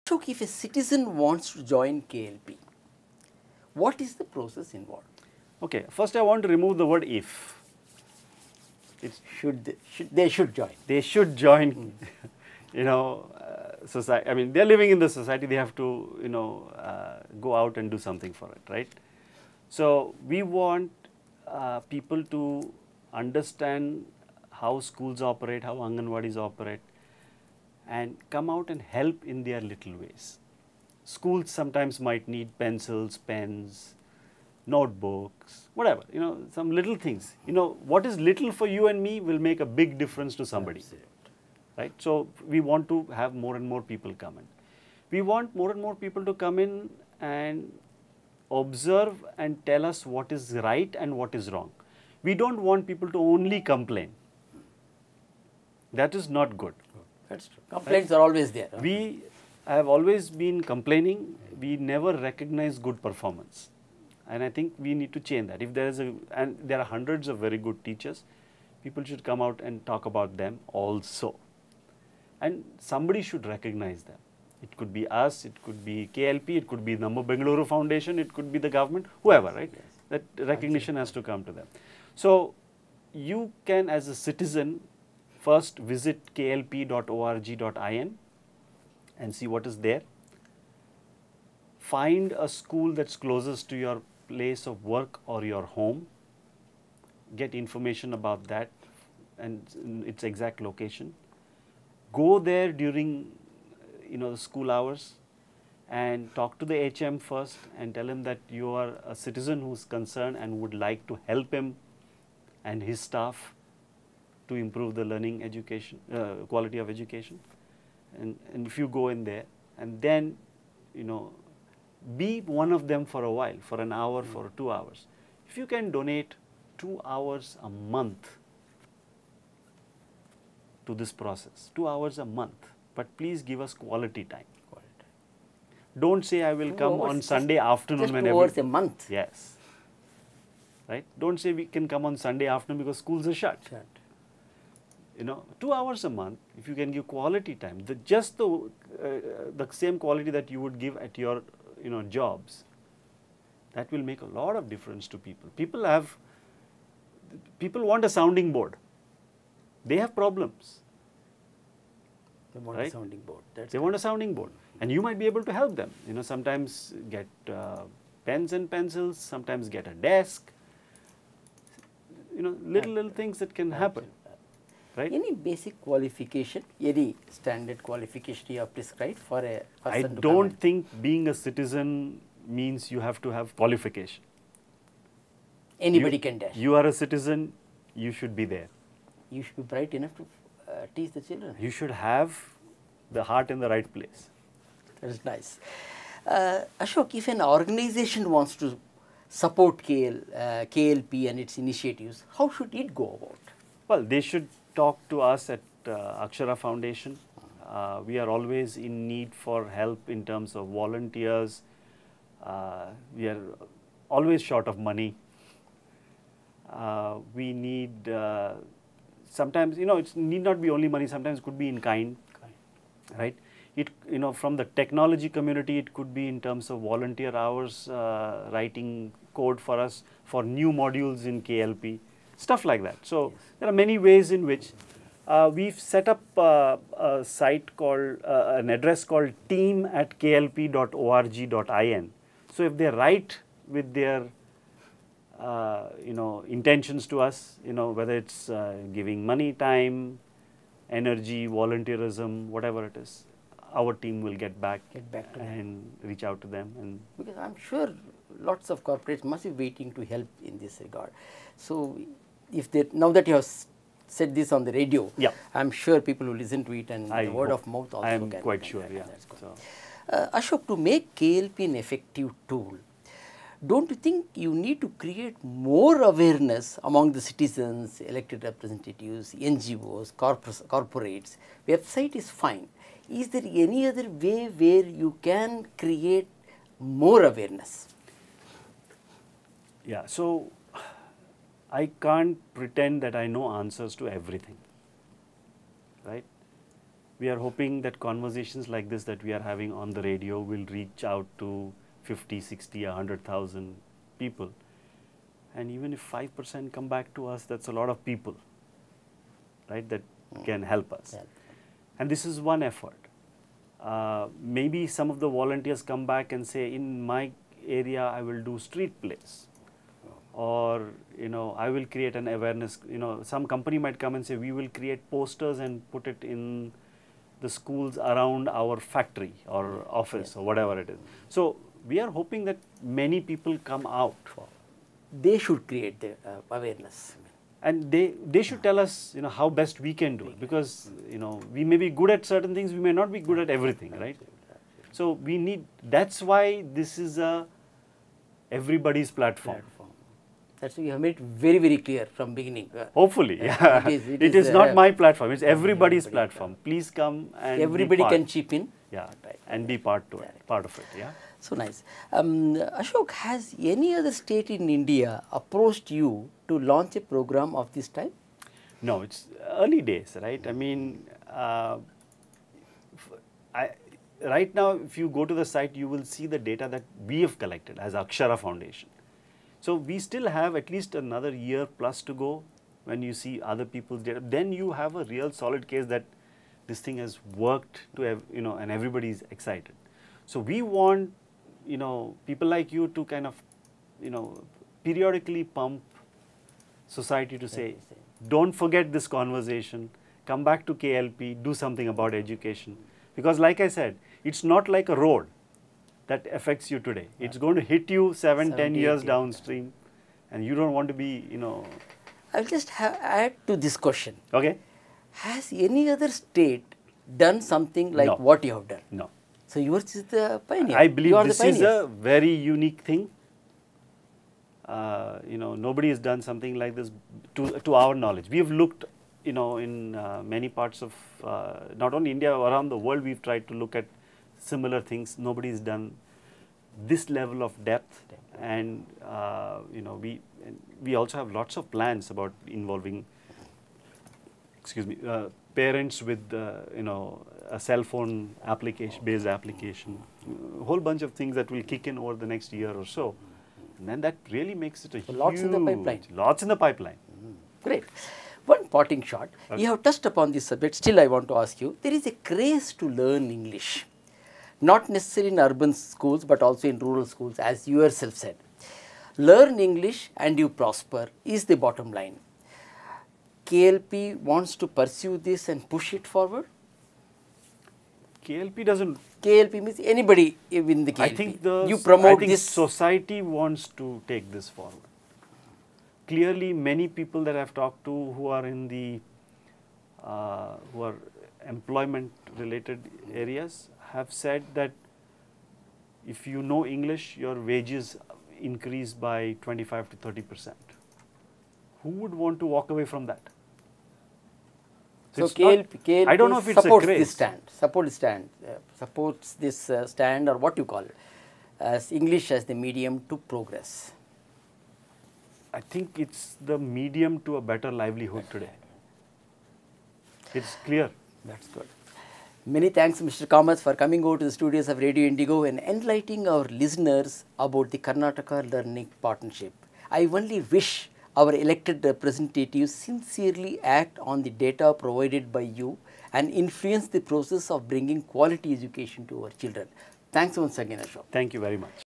Ashok, if a citizen wants to join KLP, what is the process involved? Okay, first I want to remove the word if. They should join. They should join, society. I mean, they're living in the society, they have to, go out and do something for it, right? So, we want people to understand how schools operate, how Anganwadis operate, and come out and help in their little ways. Schools sometimes might need pencils, pens, notebooks, whatever, some little things. What is little for you and me will make a big difference to somebody. Absolutely. Right? So, we want to have more and more people come in. We want more and more people to come in and observe and tell us what is right and what is wrong. We don't want people to only complain. That is not good. That's true. Complaints are always there. We have always been complaining. We never recognize good performance. And I think we need to change that. If there is and there are hundreds of very good teachers, people should come out and talk about them also. And somebody should recognize them. It could be us, it could be KLP, it could be Namma Bengaluru Foundation, it could be the government, whoever, right? Yes. That recognition has to come to them. So, you can as a citizen first visit klp.org.in and see what is there. Find a school that's closest to your place of work or your home. Get information about that and its exact location. Go there during the school hours and talk to the HM first and tell him that you are a citizen who's concerned and would like to help him and his staff to improve the learning education, quality of education. And if you go in there and then, be one of them for a while, for an hour, for 2 hours. If you can donate 2 hours a month to this process, 2 hours a month, but please give us quality time. Don't say I will come on Sunday afternoon. Just 2 hours a month. Yes. Right? Don't say we can come on Sunday afternoon because schools are shut. 2 hours a month, if you can give quality time, just the same quality that you would give at your jobs, that will make a lot of difference to people. People want a sounding board. They have problems. They want a sounding board. They want a sounding board. And you might be able to help them. Sometimes get pens and pencils, sometimes get a desk. Little things that can happen. Right? Any basic qualification, any standard qualification you have prescribed for a person I to don't think being a citizen means you have to have qualification. Anybody can dash. You are a citizen, you should be there. You should be bright enough to teach the children. You should have the heart in the right place. That is nice. Ashok, if an organization wants to support KLP and its initiatives, how should it go about? Well, they should talk to us at Akshara Foundation. We are always in need for help in terms of volunteers. We are always short of money. We need, sometimes, it need not be only money, sometimes it could be in kind, right? It, from the technology community, it could be in terms of volunteer hours, writing code for us for new modules in KLP. Stuff like that. So, there are many ways in which we've set up a site called, an address called team@klp.org.in. So, if they write with their, intentions to us, whether it's giving money, time, energy, volunteerism, whatever it is, our team will get back to and reach out to them. And because I'm sure lots of corporates must be waiting to help in this regard. So, if they, now that you have said this on the radio, I'm sure people will listen to it and the word of mouth also. I'm quite sure, yeah. So, Ashok, to make KLP an effective tool, don't you think you need to create more awareness among the citizens, elected representatives, NGOs, corporates? Website is fine. Is there any other way where you can create more awareness? Yeah, so I can't pretend that I know answers to everything, right? we are hoping that conversations like this that we are having on the radio will reach out to 50, 60, 100,000 people. And even if 5% come back to us, that's a lot of people, right, that can help us. Yeah. And this is one effort. Maybe some of the volunteers come back and say, in my area, I will do street plays. Or, I will create an awareness, some company might come and say, we will create posters and put it in the schools around our factory or office or whatever it is. So, we are hoping that many people come out. They should create the awareness. And they should tell us, how best we can do it, because, we may be good at certain things, we may not be good at everything, right? So, we need, that's why this is a everybody's platform. That's why you have made it very, very clear from beginning. Hopefully, yeah. It is not my platform, it's everybody's platform. Please come and everybody can chip in. Yeah, and be part of it, yeah. So nice. Ashok, has any other state in India approached you to launch a program of this type? No, it's early days, right? I mean, right now, if you go to the site, you will see the data that we have collected as Akshara Foundation. So, we still have at least another year plus to go when you see other people's data. Then you have a real solid case that this thing has worked to have, and everybody is excited. So, we want, people like you to kind of, periodically pump society to say, don't forget this conversation, come back to KLP, do something about education. Because like I said, it's not like a road that affects you today. It's going to hit you 7-10 years downstream, and you don't want to be, I'll just add to this question. Okay. Has any other state done something like what you have done? No. So, yours is the pioneer. I believe this is a very unique thing. Nobody has done something like this to our knowledge. We have looked, in many parts of, not only India, around the world, we've tried to look at similar things. Nobody has done this level of depth, and we also have lots of plans about involving, parents with a cell phone based application, a whole bunch of things that will kick in over the next year or so, and then that really makes it a huge, lots in the pipeline. Lots in the pipeline. Great. One parting shot. Okay. You have touched upon this subject. Still, I want to ask you. There is a craze to learn English. Not necessarily in urban schools, but also in rural schools, as you yourself said. Learn English and you prosper is the bottom line. KLP wants to pursue this and push it forward? KLP doesn't. KLP means anybody in the KLP. I think you promote this. Society wants to take this forward. Clearly, many people that I've talked to who are in the who are employment related areas have said that if you know English, your wages increase by 25 to 30%. Who would want to walk away from that? So KLP I don't know if it's supports a craze. This stand, supports this stand, or what you call it, as English as the medium to progress. I think it's the medium to a better livelihood today. It's clear. That's good. Many thanks, Mr. Kamath, for coming over to the studios of Radio Indigo and enlightening our listeners about the Karnataka Learning Partnership. I only wish our elected representatives sincerely act on the data provided by you and influence the process of bringing quality education to our children. Thanks once again, Ashok. Thank you very much.